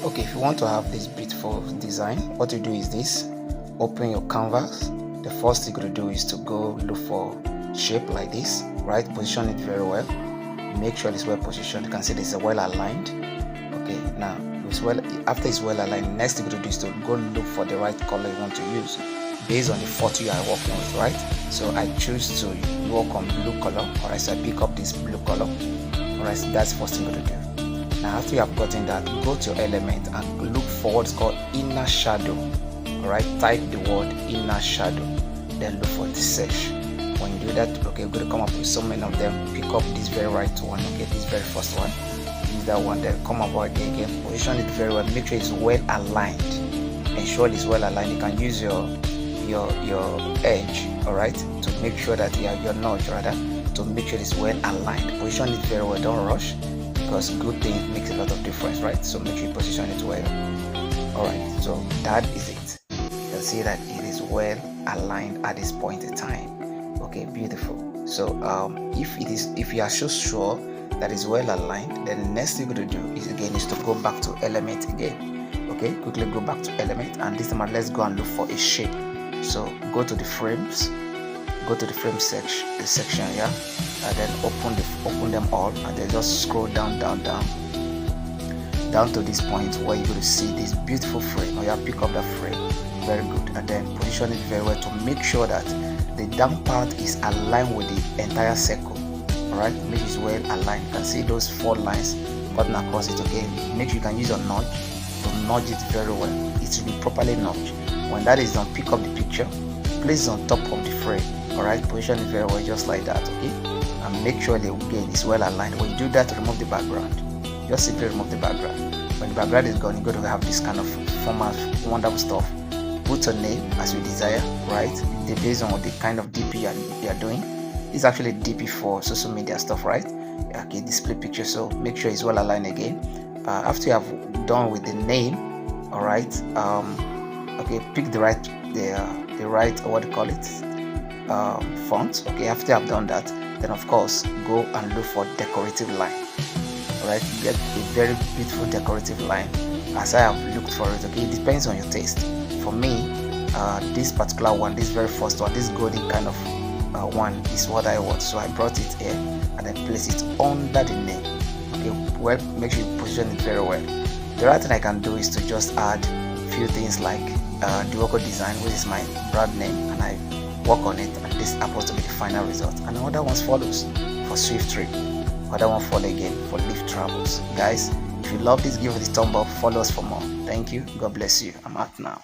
Okay, if you want to have this beautiful design, what you do is this: open your canvas. The first thing you're going to do is to go look for shape like this, right? Position it very well. Make sure it's well positioned. You can see this is well aligned. Okay, now after it's well aligned, next thing you're going to do is to go look for the right color you want to use based on the photo you are working with, right? So I choose to work on blue color. Alright, so I pick up this blue color. Alright, so that's the first thing you're going to do. Now after you have gotten that, go to your element and look for what's called inner shadow. Alright, type the word inner shadow, then look for the search. When you do that, okay, we're going to come up with so many of them. Pick up this very right one, okay, this very first one. Use that one, then come up again, position it very well, make sure it's well aligned. Ensure it's well aligned. You can use your edge, alright, to make sure that your notch rather, to make sure it's well aligned. Position it very well, don't rush, because good things makes a lot of difference, right? So make sure you position it well. Alright, so that is it. You can see that it is well aligned at this point in time. Okay, beautiful. So if you are so sure that is well aligned, then the next thing you're going to do is to go back to element again. Okay, quickly go back to element, and this time let's go and look for a shape. So go to the frames, go to the frame section, yeah, and then open them all, and then just scroll down to this point where you're going to see this beautiful frame. Or you pick up that frame, very good, and then position it very well to make sure that the down part is aligned with the entire circle. Alright, make it well aligned. You can see those 4 lines cutting across it. Okay, make sure you can use a nudge to nudge it very well. It should be properly nudged. When that is done, pick up the picture, place it on top of the frame. Alright, position it very well, just like that. Okay, and make sure that again it's well aligned. When you do that, remove the background. Just simply remove the background. When the background is gone, you're going to have this kind of format, wonderful stuff. Put a name as you desire, right? Based on the kind of DP you are doing. It's actually DP for social media stuff, right? Okay, display picture. So make sure it's well aligned again. After you have done with the name, all right. Okay, pick the right what do you call it, font. Okay, after you have done that, then of course go and look for decorative line. All right, get a very beautiful decorative line. As I have looked for it, okay, it depends on your taste. For me, this particular one, this very first one, this golden kind of one is what I want, so I brought it here and then place it under the name. Okay, well, make sure you position it very well. The right thing I can do is to just add a few things like Duoco Design, which is my brand name, and I work on it, and this happens to be the final result. And other ones follows for Swift Trip, other one follow again for Lift Travels. Guys, if you love this, give it a thumb up, follow us for more. Thank you, God bless you. I'm out now.